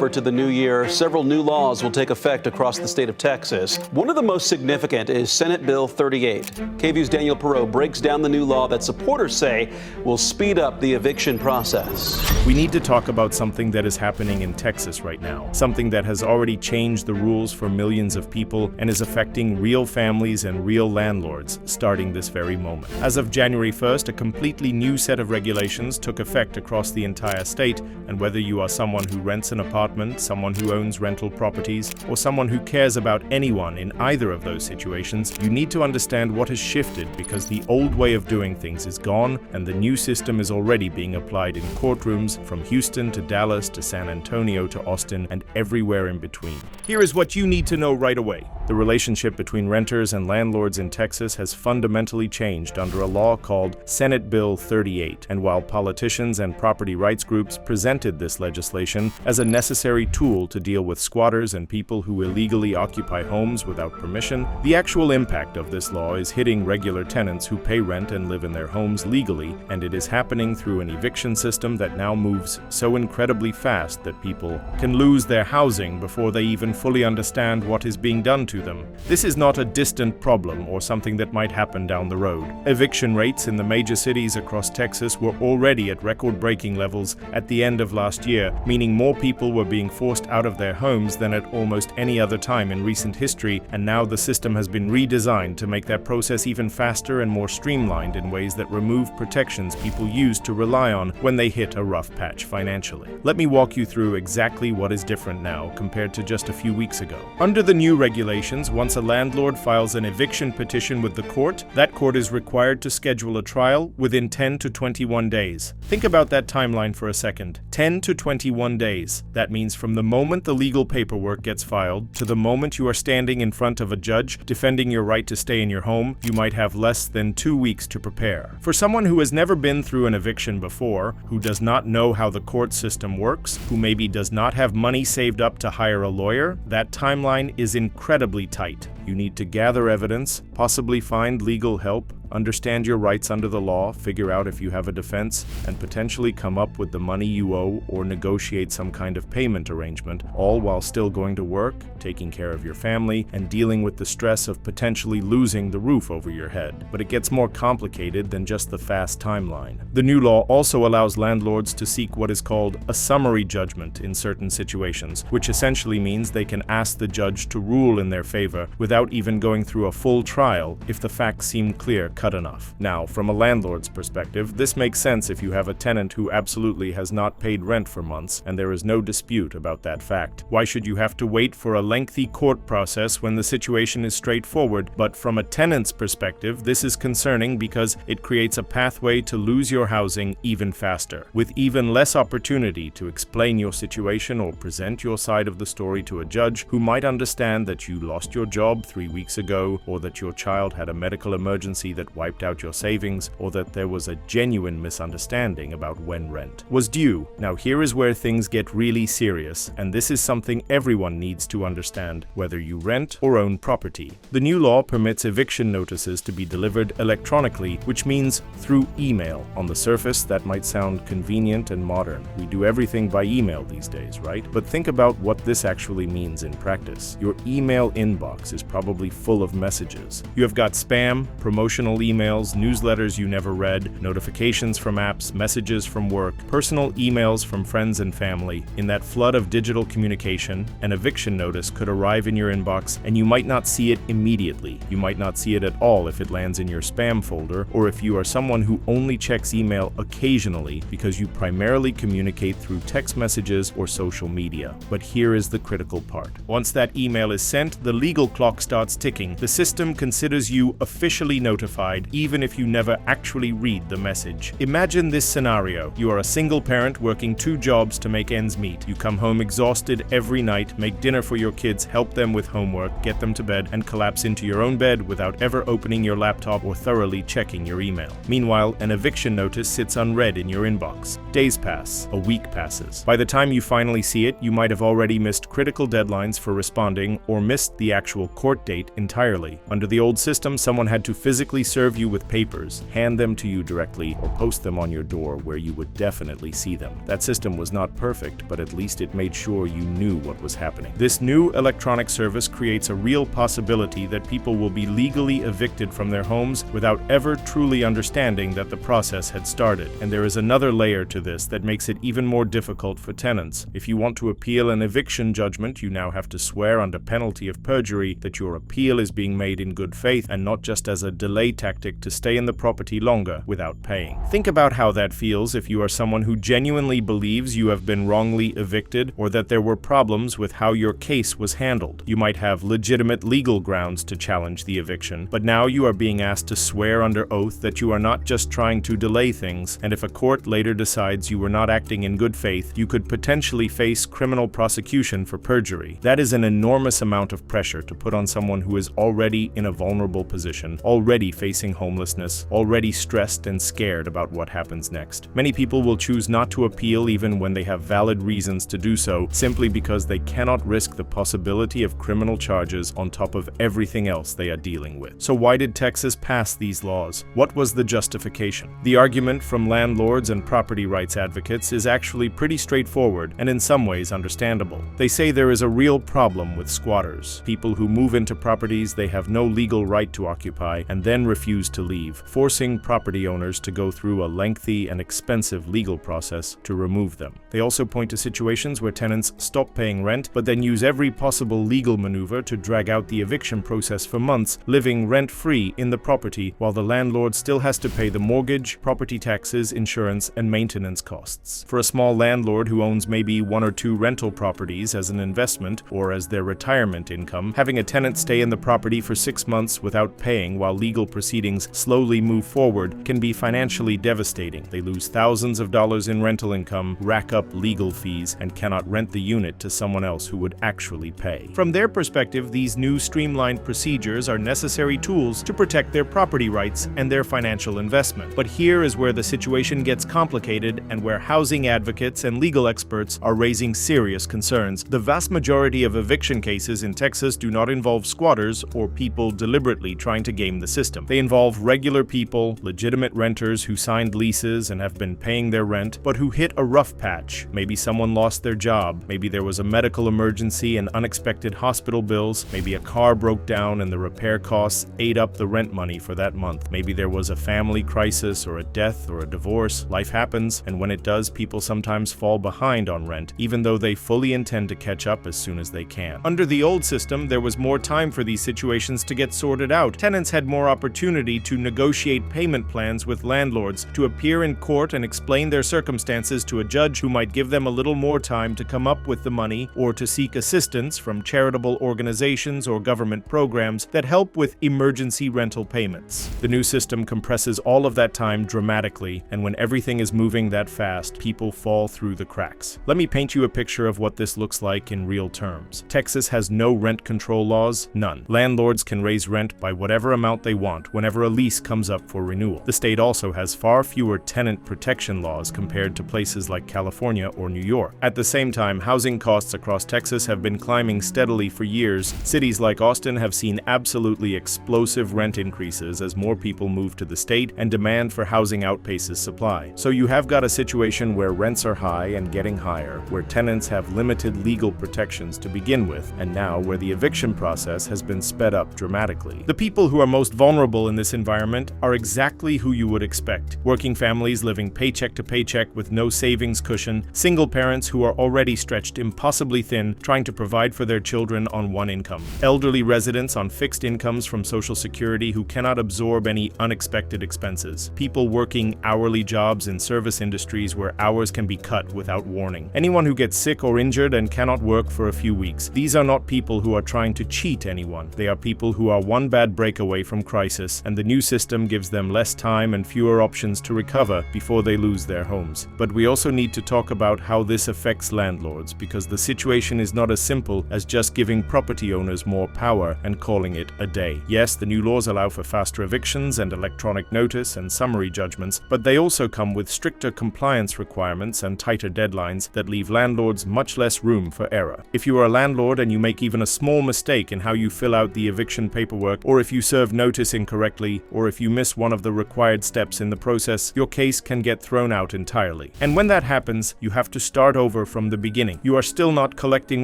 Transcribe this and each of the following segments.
November to the new year, several new laws will take effect across the state of Texas. One of the most significant is Senate Bill 38. KVUE's Daniel Perot breaks down the new law that supporters say will speed up the eviction process. We need to talk about something that is happening in Texas right now, something that has already changed the rules for millions of people and is affecting real families and real landlords starting this very moment. As of January 1st, a completely new set of regulations took effect across the entire state, and whether you are someone who rents an apartment, someone who owns rental properties, or someone who cares about anyone in either of those situations, you need to understand what has shifted because the old way of doing things is gone and the new system is already being applied in courtrooms from Houston to Dallas to San Antonio to Austin and everywhere in between. Here is what you need to know right away. The relationship between renters and landlords in Texas has fundamentally changed under a law called Senate Bill 38, and while politicians and property rights groups presented this legislation as a necessary tool to deal with squatters and people who illegally occupy homes without permission, the actual impact of this law is hitting regular tenants who pay rent and live in their homes legally, and it is happening through an eviction system that now moves so incredibly fast that people can lose their housing before they even fully understand what is being done to them. This is not a distant problem or something that might happen down the road. Eviction rates in the major cities across Texas were already at record-breaking levels at the end of last year, meaning more people were being forced out of their homes than at almost any other time in recent history, and now the system has been redesigned to make that process even faster and more streamlined in ways that remove protections people used to rely on when they hit a rough patch financially. Let me walk you through exactly what is different now compared to just a few weeks ago. Under the new regulations, once a landlord files an eviction petition with the court, that court is required to schedule a trial within 10 to 21 days. Think about that timeline for a second. 10 to 21 days. That means from the moment the legal paperwork gets filed to the moment you are standing in front of a judge defending your right to stay in your home, you might have less than 2 weeks to prepare. For someone who has never been through an eviction before, who does not know how the court system works, who maybe does not have money saved up to hire a lawyer, that timeline is incredibly tight. You need to gather evidence, possibly find legal help, understand your rights under the law, figure out if you have a defense, and potentially come up with the money you owe or negotiate some kind of payment arrangement, all while still going to work, taking care of your family, and dealing with the stress of potentially losing the roof over your head. But it gets more complicated than just the fast timeline. The new law also allows landlords to seek what is called a summary judgment in certain situations, which essentially means they can ask the judge to rule in their favor without even going through a full trial if the facts seem clear-cut enough. Now, from a landlord's perspective, this makes sense if you have a tenant who absolutely has not paid rent for months and there is no dispute about that fact. Why should you have to wait for a lengthy court process when the situation is straightforward? But from a tenant's perspective, this is concerning because it creates a pathway to lose your housing even faster, with even less opportunity to explain your situation or present your side of the story to a judge who might understand that you lost your job 3 weeks ago, or that your child had a medical emergency that wiped out your savings, or that there was a genuine misunderstanding about when rent was due. Now here is where things get really serious, and this is something everyone needs to understand, whether you rent or own property. The new law permits eviction notices to be delivered electronically, which means through email. On the surface, that might sound convenient and modern. We do everything by email these days, right? But think about what this actually means in practice. Your email inbox is probably full of messages. You have got spam, promotional emails, newsletters you never read, notifications from apps, messages from work, personal emails from friends and family. In that flood of digital communication, an eviction notice could arrive in your inbox and you might not see it immediately. You might not see it at all if it lands in your spam folder, or if you are someone who only checks email occasionally because you primarily communicate through text messages or social media. But here is the critical part. Once that email is sent, the legal clock starts ticking. The system considers you officially notified, even if you never actually read the message. Imagine this scenario. You are a single parent working 2 jobs to make ends meet. You come home exhausted every night, make dinner for your kids, help them with homework, get them to bed, and collapse into your own bed without ever opening your laptop or thoroughly checking your email. Meanwhile, an eviction notice sits unread in your inbox. Days pass. A week passes. By the time you finally see it, you might have already missed critical deadlines for responding or missed the actual court court date entirely. Under the old system, someone had to physically serve you with papers, hand them to you directly, or post them on your door where you would definitely see them. That system was not perfect, but at least it made sure you knew what was happening. This new electronic service creates a real possibility that people will be legally evicted from their homes without ever truly understanding that the process had started. And there is another layer to this that makes it even more difficult for tenants. If you want to appeal an eviction judgment, you now have to swear under penalty of perjury that your appeal is being made in good faith and not just as a delay tactic to stay in the property longer without paying. Think about how that feels if you are someone who genuinely believes you have been wrongly evicted or that there were problems with how your case was handled. You might have legitimate legal grounds to challenge the eviction, but now you are being asked to swear under oath that you are not just trying to delay things, and if a court later decides you were not acting in good faith, you could potentially face criminal prosecution for perjury. That is an enormous amount of pressure to put on someone who is already in a vulnerable position, already facing homelessness, already stressed and scared about what happens next. Many people will choose not to appeal even when they have valid reasons to do so, simply because they cannot risk the possibility of criminal charges on top of everything else they are dealing with. So why did Texas pass these laws? What was the justification? The argument from landlords and property rights advocates is actually pretty straightforward and in some ways understandable. They say there is a real problem with squatters, people who move into properties they have no legal right to occupy and then refuse to leave, forcing property owners to go through a lengthy and expensive legal process to remove them. They also point to situations where tenants stop paying rent but then use every possible legal maneuver to drag out the eviction process for months, living rent-free in the property while the landlord still has to pay the mortgage, property taxes, insurance, and maintenance costs. For a small landlord who owns maybe 1 or 2 rental properties as an investment or as their retirement income, having a tenant stay in the property for 6 months without paying while legal proceedings slowly move forward can be financially devastating. They lose thousands of dollars in rental income, rack up legal fees, and cannot rent the unit to someone else who would actually pay. From their perspective, these new streamlined procedures are necessary tools to protect their property rights and their financial investment. But here is where the situation gets complicated and where housing advocates and legal experts are raising serious concerns. The vast majority of eviction cases in Texas do not involve squatters or people deliberately trying to game the system. They involve regular people, legitimate renters who signed leases and have been paying their rent, but who hit a rough patch. Maybe someone lost their job, maybe there was a medical emergency and unexpected hospital bills, maybe a car broke down and the repair costs ate up the rent money for that month. Maybe there was a family crisis or a death or a divorce. Life happens, and when it does, people sometimes fall behind on rent, even though they fully intend to catch up as soon as they can. Under the old system, there was more time for these situations to get sorted out. Tenants had more opportunity to negotiate payment plans with landlords, to appear in court and explain their circumstances to a judge who might give them a little more time to come up with the money or to seek assistance from charitable organizations or government programs that help with emergency rental payments. The new system compresses all of that time dramatically, and when everything is moving that fast, people fall through the cracks. Let me paint you a picture of what this looks like in real terms. Texas has no rent control laws, none. Landlords can raise rent by whatever amount they want whenever a lease comes up for renewal. The state also has far fewer tenant protection laws compared to places like California or New York. At the same time, housing costs across Texas have been climbing steadily for years. Cities like Austin have seen absolutely explosive rent increases as more people move to the state and demand for housing outpaces supply. So you have got a situation where rents are high and getting higher, where tenants have limited legal protections to begin with, and now where the eviction process has been sped up dramatically. The people who are most vulnerable in this environment are exactly who you would expect. Working families living paycheck to paycheck with no savings cushion, single parents who are already stretched impossibly thin trying to provide for their children on one income, elderly residents on fixed incomes from Social Security who cannot absorb any unexpected expenses, people working hourly jobs in service industries where hours can be cut without warning, anyone who gets sick or injured and cannot work for a few weeks. These are not people who are trying to cheat anyone. They are people who are one bad break away from crisis, and the new system gives them less time and fewer options to recover before they lose their homes. But we also need to talk about how this affects landlords, because the situation is not as simple as just giving property owners more power and calling it a day. Yes, the new laws allow for faster evictions and electronic notice and summary judgments, but they also come with stricter compliance requirements and tighter deadlines that leave landlords much less room for error. If you are a landlord and you make even a small mistake in how you fill out the eviction paperwork, or if you serve notice incorrectly, or if you miss one of the required steps in the process, your case can get thrown out entirely. And when that happens, you have to start over from the beginning. You are still not collecting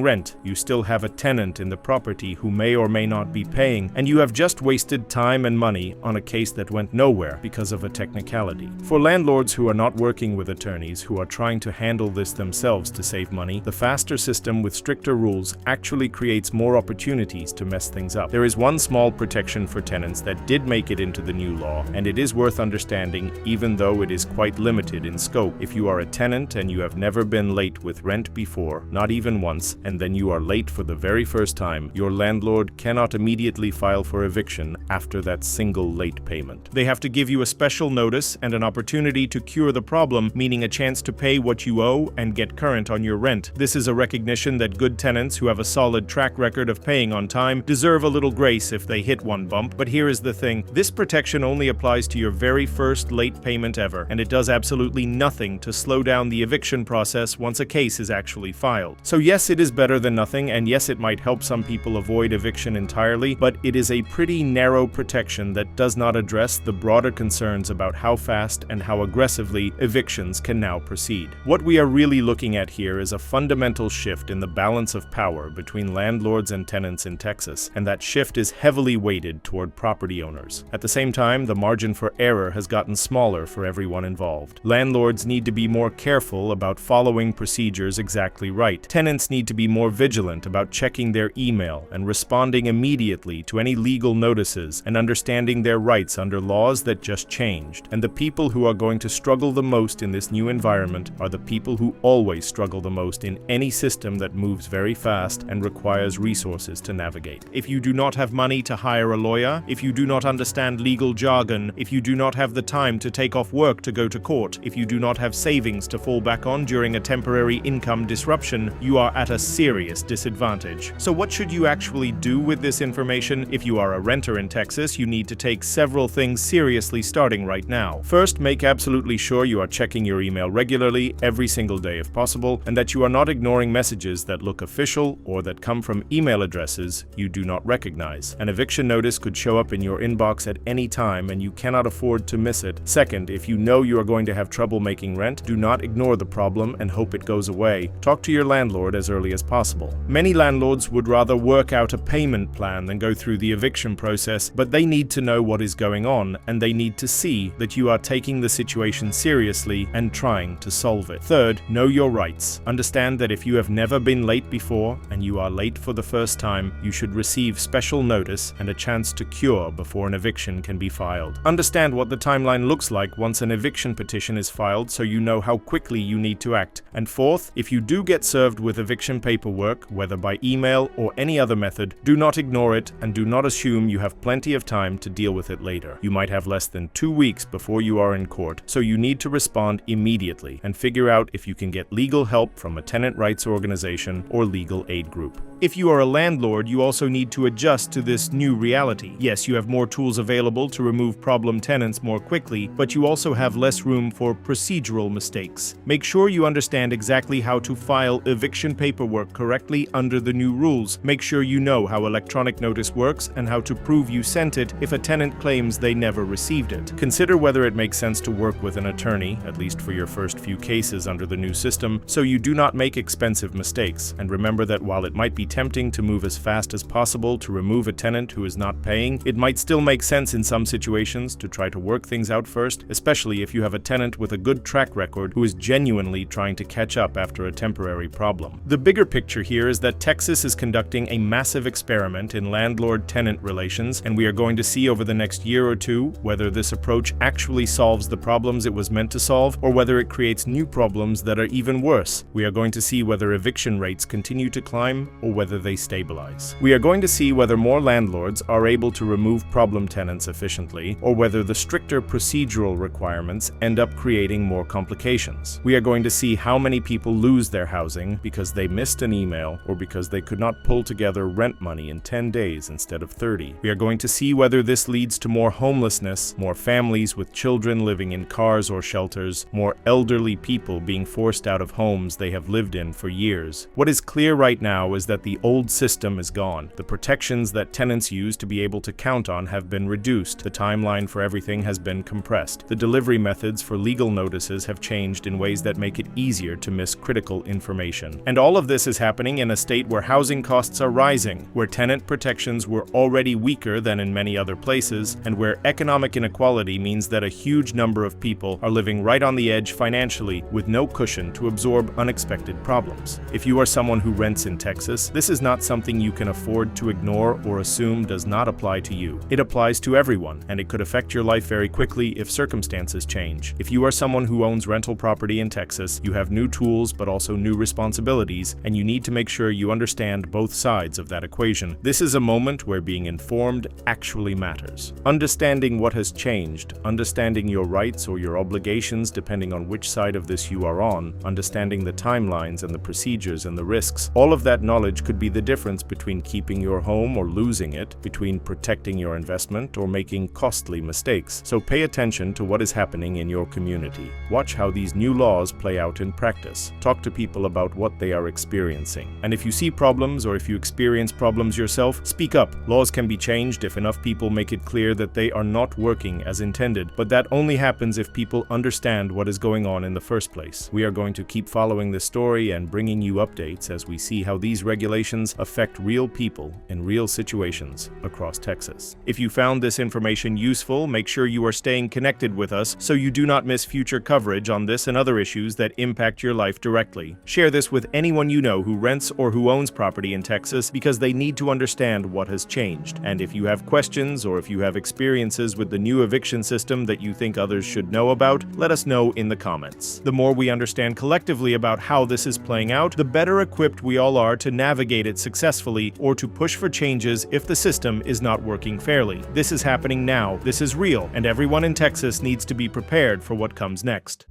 rent, you still have a tenant in the property who may or may not be paying, and you have just wasted time and money on a case that went nowhere because of a technicality. For landlords who are not working with attorneys, who are trying to handle this themselves to save money, the faster system with stricter rules actually creates more opportunities to mess things up. There is one small protection for tenants that did make it into the new law, and it is worth understanding, even though it is quite limited in scope. If you are a tenant and you have never been late with rent before, not even once, and then you are late for the very first time, your landlord cannot immediately file for eviction after that single late payment. They have to give you a special notice and an opportunity to cure the problem, meaning a chance to pay what you owe and get current on your rent. This is a recognition that good tenants who have a solid track record of paying on time deserve a little grace if they hit one bump. But here is the thing, this protection only applies to your very first late payment ever, and it does absolutely nothing to slow down the eviction process once a case is actually filed. So yes, it is better than nothing, and yes, it might help some people avoid eviction entirely, but it is a pretty narrow protection that does not address the broader concerns about how fast and how aggressively evictions can now proceed. What we are really looking at here is a fundamental shift in the balance of power between landlords and tenants in Texas, and that shift is heavily weighted toward property owners. At the same time, the margin for error has gotten smaller for everyone involved. Landlords need to be more careful about following procedures exactly right. Tenants need to be more vigilant about checking their email and responding immediately to any legal notices and understanding their rights under laws that just changed. And the people who are going to struggle the most in this new environment are the people who always struggle the most in any system that moves very fast and requires resources to navigate. If you do not have money to hire a lawyer, if you do not understand legal jargon, if you do not have the time to take off work to go to court, if you do not have savings to fall back on during a temporary income disruption, you are at a serious disadvantage. So what should you actually do with this information? If you are a renter in Texas, you need to take several things seriously starting right now. First, make absolutely sure you are checking your email regularly, every single day if possible, and that you are not ignoring messages that look official or that come from email addresses you do not recognize. An eviction notice could show up in your inbox at any time, and you cannot afford to miss it. Second, if you know you are going to have trouble making rent, do not ignore the problem and hope it goes away. Talk to your landlord as early as possible. Many landlords would rather work out a payment plan than go through the eviction process, but they need to know what is going on, and they need to see that you are taking the situation seriously and trying to solve it. Third, know your rights. Understand that if you have never been late before and you are late for the first time, you should receive special notice and a chance to cure before an eviction can be filed. Understand what the timeline looks like once an eviction petition is filed so you know how quickly you need to act. And fourth, if you do get served with eviction paperwork, whether by email or any other method, do not ignore it and do not assume you have plenty of time to deal with it later. You might have less than 2 weeks before you are in court, so you need to respond immediately and figure out if you can get legal help from a tenant rights organization or legal aid group. If you are a landlord, you also need to adjust to this new reality. Yes, you have more tools available to remove problem tenants more quickly, but you also have less room for procedural mistakes. Make sure you understand exactly how to file eviction paperwork correctly under the new rules. Make sure you know how electronic notice works and how to prove you sent it if a tenant claims they never received it. Consider whether it makes sense to work with an attorney, at least for your first few cases under the new system, so you do not make expensive mistakes. And remember that while it might be tempting to move as fast as possible to remove a tenant who is not paying, it might still make sense in some situations to try to work things out first, especially if you have a tenant with a good track record who is genuinely trying to catch up after a temporary problem. The bigger picture here is that Texas is conducting a massive experiment in landlord-tenant relations, and we are going to see over the next year or two whether this approach actually solves the problems it was meant to solve or whether it creates new problems that are even worse. We are going to see whether eviction rates continue to climb or whether they stabilize. We are going to see whether more landlords are able to remove problem tenants efficiently or whether the stricter procedural requirements end up creating more complications. We are going to see how many people lose their housing because they missed an email or because they could not pull together rent money in 10 days instead of 30. We are going to see whether this leads to more homelessness, more families with children living in cars or shelters, more elderly people being forced out of homes they have lived in for years. What is clear right now is that the old system is gone gone. The protections that tenants use to be able to count on have been reduced. The timeline for everything has been compressed. The delivery methods for legal notices have changed in ways that make it easier to miss critical information. And all of this is happening in a state where housing costs are rising, where tenant protections were already weaker than in many other places, and where economic inequality means that a huge number of people are living right on the edge financially with no cushion to absorb unexpected problems. If you are someone who rents in Texas, this is not something you can afford to ignore or assume does not apply to you. It applies to everyone, and it could affect your life very quickly if circumstances change. If you are someone who owns rental property in Texas, you have new tools but also new responsibilities, and you need to make sure you understand both sides of that equation. This is a moment where being informed actually matters. Understanding what has changed, understanding your rights or your obligations depending on which side of this you are on, understanding the timelines and the procedures and the risks, all of that knowledge could be the difference between keeping your home or losing it, between protecting your investment or making costly mistakes. So pay attention to what is happening in your community. Watch how these new laws play out in practice. Talk to people about what they are experiencing. And if you see problems or if you experience problems yourself, speak up. Laws can be changed if enough people make it clear that they are not working as intended, but that only happens if people understand what is going on in the first place. We are going to keep following this story and bringing you updates as we see how these regulations affect real people in real situations across Texas. If you found this information useful, make sure you are staying connected with us so you do not miss future coverage on this and other issues that impact your life directly. Share this with anyone you know who rents or who owns property in Texas because they need to understand what has changed. And if you have questions or if you have experiences with the new eviction system that you think others should know about, let us know in the comments. The more we understand collectively about how this is playing out, the better equipped we all are to navigate it successfully or to push for changes if the system is not working fairly. This is happening now, this is real, and everyone in Texas needs to be prepared for what comes next.